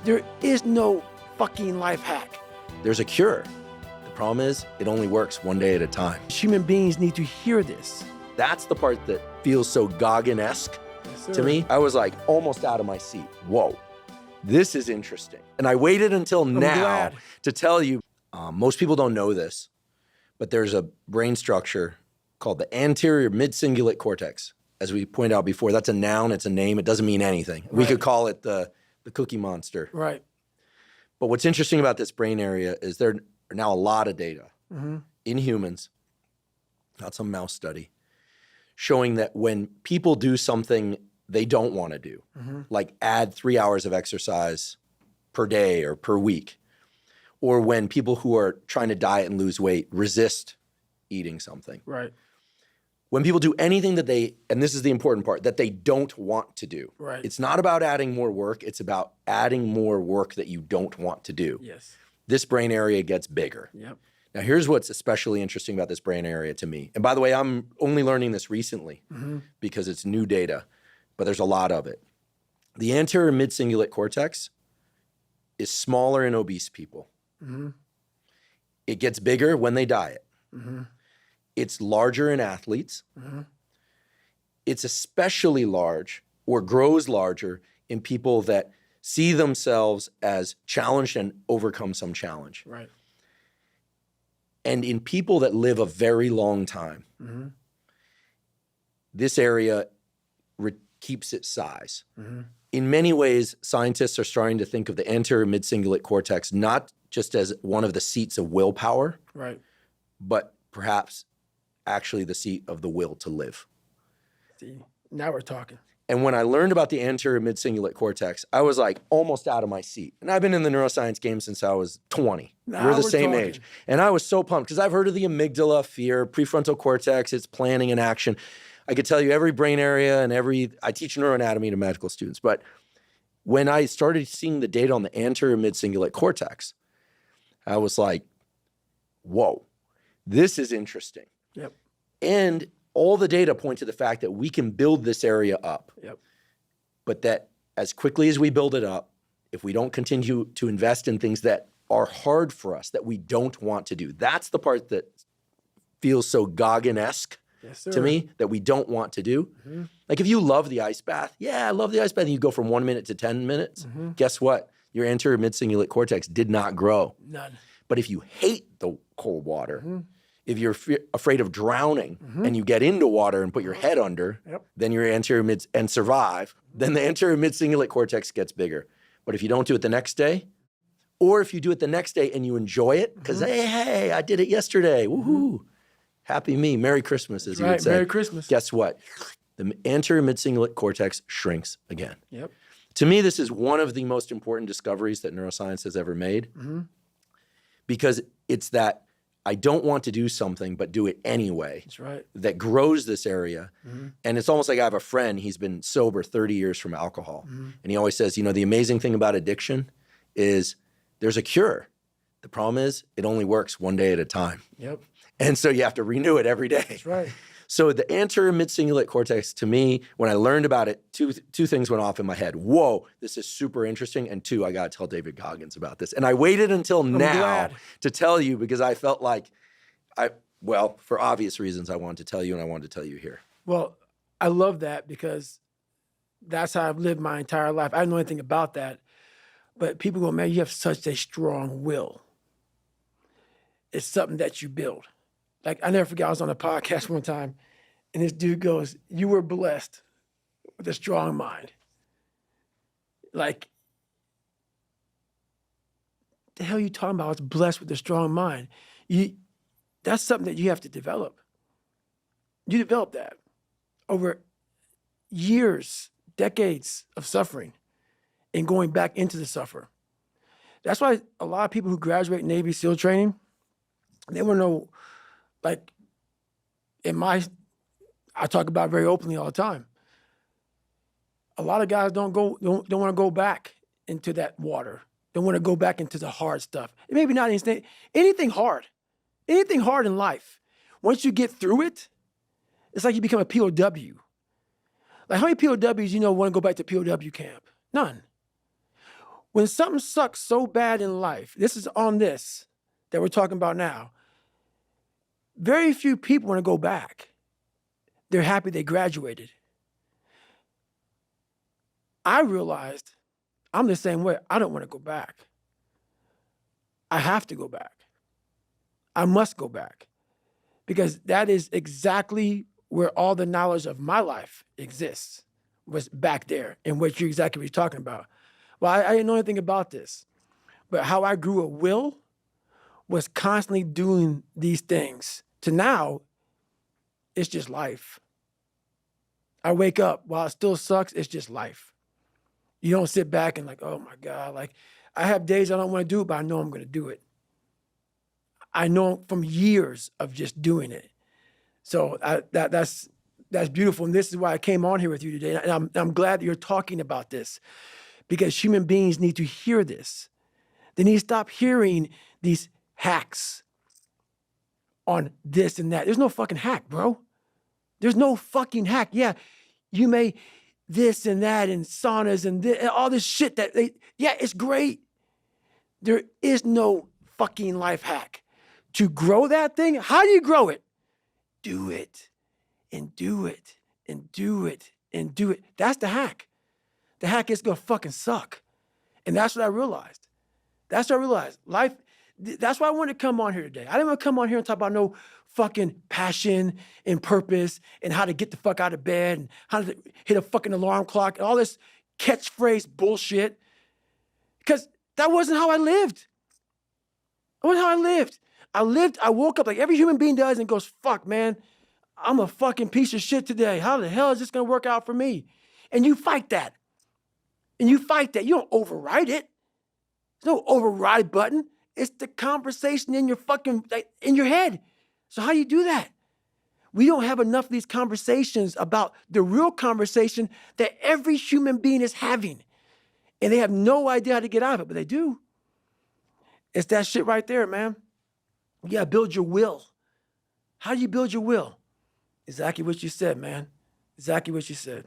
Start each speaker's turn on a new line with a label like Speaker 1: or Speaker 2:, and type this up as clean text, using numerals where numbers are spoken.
Speaker 1: There is no fucking life hack.
Speaker 2: There's a cure. The problem is, it only works one day at a time.
Speaker 1: Human beings need to hear this.
Speaker 2: That's the part that feels so Goggin-esque to me. I was like almost out of my seat. Whoa, this is interesting. And I waited until now to tell you, most people don't know this, but there's a brain structure called the anterior mid-cingulate cortex. As we pointed out before, that's a noun, it's a name, it doesn't mean anything. Right. We could call it the Cookie Monster.
Speaker 1: Right.
Speaker 2: But what's interesting about this brain area is there are now a lot of data in humans, not some mouse study, showing that when people do something they don't want to do, like add 3 hours of exercise per day or per week, or when people who are trying to diet and lose weight resist eating something.
Speaker 1: Right.
Speaker 2: When people do anything that they, and this is the important part, that they don't want to do.
Speaker 1: Right.
Speaker 2: It's not about adding more work, it's about adding more work that you don't want to do.
Speaker 1: Yes.
Speaker 2: This brain area gets bigger.
Speaker 1: Yep.
Speaker 2: Now here's what's especially interesting about this brain area to me. And by the way, I'm only learning this recently because it's new data, but there's a lot of it. The anterior mid-cingulate cortex is smaller in obese people. It gets bigger when they diet. It's larger in athletes. It's especially large or grows larger in people that see themselves as challenged and overcome some challenge.
Speaker 1: Right.
Speaker 2: And in people that live a very long time, this area keeps its size. In many ways, scientists are starting to think of the anterior mid-cingulate cortex not just as one of the seats of willpower,
Speaker 1: right,
Speaker 2: but perhaps actually the seat of the will to live.
Speaker 1: See, now we're talking.
Speaker 2: And when I learned about the anterior mid-cingulate cortex, I was like almost out of my seat. And I've been in the neuroscience game since I was 20.
Speaker 1: Now
Speaker 2: we're the same
Speaker 1: talking.
Speaker 2: age. And I was so pumped because I've heard of the amygdala, fear, prefrontal cortex, it's planning and action. I could tell you every brain area and I teach neuroanatomy to medical students. But when I started seeing the data on the anterior mid-cingulate cortex, I was like, whoa, this is interesting.
Speaker 1: Yep.
Speaker 2: And all the data point to the fact that we can build this area up.
Speaker 1: Yep.
Speaker 2: But that as quickly as we build it up, if we don't continue to invest in things that are hard for us, that we don't want to do, that's the part that feels so Goggin-esque to me, that we don't want to do. Like if you love the ice bath, yeah, I love the ice bath, and you go from 1 minute to 10 minutes, guess what? Your anterior mid-cingulate cortex did not grow.
Speaker 1: None.
Speaker 2: But if you hate the cold water, if you're afraid of drowning and you get into water and put your head under, then your anterior mid and survive, then the anterior mid-cingulate cortex gets bigger. But if you don't do it the next day, or if you do it the next day and you enjoy it, because hey, I did it yesterday, woohoo, happy me, Merry Christmas, as you would say.
Speaker 1: Merry Christmas.
Speaker 2: Guess what? The anterior mid-cingulate cortex shrinks again.
Speaker 1: Yep.
Speaker 2: To me, this is one of the most important discoveries that neuroscience has ever made, because it's that I don't want to do something, but do it anyway.
Speaker 1: That's right.
Speaker 2: That grows this area. And it's almost like I have a friend, he's been sober 30 years from alcohol. And he always says, you know, the amazing thing about addiction is there's a cure. The problem is it only works one day at a time.
Speaker 1: Yep.
Speaker 2: And so you have to renew it every day.
Speaker 1: That's right.
Speaker 2: So the anterior mid-cingulate cortex, to me, when I learned about it, two things went off in my head. Whoa, this is super interesting. And two, I got to tell David Goggins about this. And I waited until now to tell you because I felt like well, for obvious reasons, I wanted to tell you and I wanted to tell you here.
Speaker 1: Well, I love that because that's how I've lived my entire life. I don't know anything about that. But people go, man, you have such a strong will. It's something that you build. Like, I never forget, I was on a podcast one time, and this dude goes, you were blessed with a strong mind. Like, the hell are you talking about? I was blessed with a strong mind. That's something that you have to develop. You develop that over years, decades of suffering and going back into the suffer. That's why a lot of people who graduate Navy SEAL training, they want to know, like, I talk about it very openly all the time. A lot of guys don't want to go back into that water. They want to go back into the hard stuff. Maybe not anything hard in life. Once you get through it, it's like you become a POW. Like, how many POWs want to go back to POW camp? None. When something sucks so bad in life, this is on this that we're talking about now, very few people want to go back. They're happy they graduated. I realized I'm the same way. I don't want to go back. I have to go back. I must go back because that is exactly where all the knowledge of my life exists, was back there and what you're talking about. Well, I didn't know anything about this, but how I grew a will was constantly doing these things to now, it's just life. I wake up while it still sucks, it's just life. You don't sit back and like, oh my God, like I have days I don't want to do it, but I know I'm going to do it. I know from years of just doing it. So that's beautiful. And this is why I came on here with you today. And I'm glad that you're talking about this because human beings need to hear this. They need to stop hearing these hacks on this and that. There's no fucking hack, bro. There's no fucking hack. Yeah, you may this and that and saunas and all this shit yeah, it's great. There is no fucking life hack. To grow that thing, how do you grow it? Do it and do it and do it and do it. That's the hack. The hack is gonna fucking suck. And that's what I realized. Life, that's why I wanted to come on here today. I didn't want to come on here and talk about no fucking passion and purpose and how to get the fuck out of bed and how to hit a fucking alarm clock and all this catchphrase bullshit. Because that wasn't how I lived. That wasn't how I lived. I woke up like every human being does and goes, fuck, man, I'm a fucking piece of shit today. How the hell is this going to work out for me? And you fight that. You don't override it. There's no override button. It's the conversation in your fucking, in your head. So how do you do that? We don't have enough of these conversations about the real conversation that every human being is having. And they have no idea how to get out of it, but they do. It's that shit right there, man. You gotta build your will. How do you build your will? Exactly what you said, man. Exactly what you said.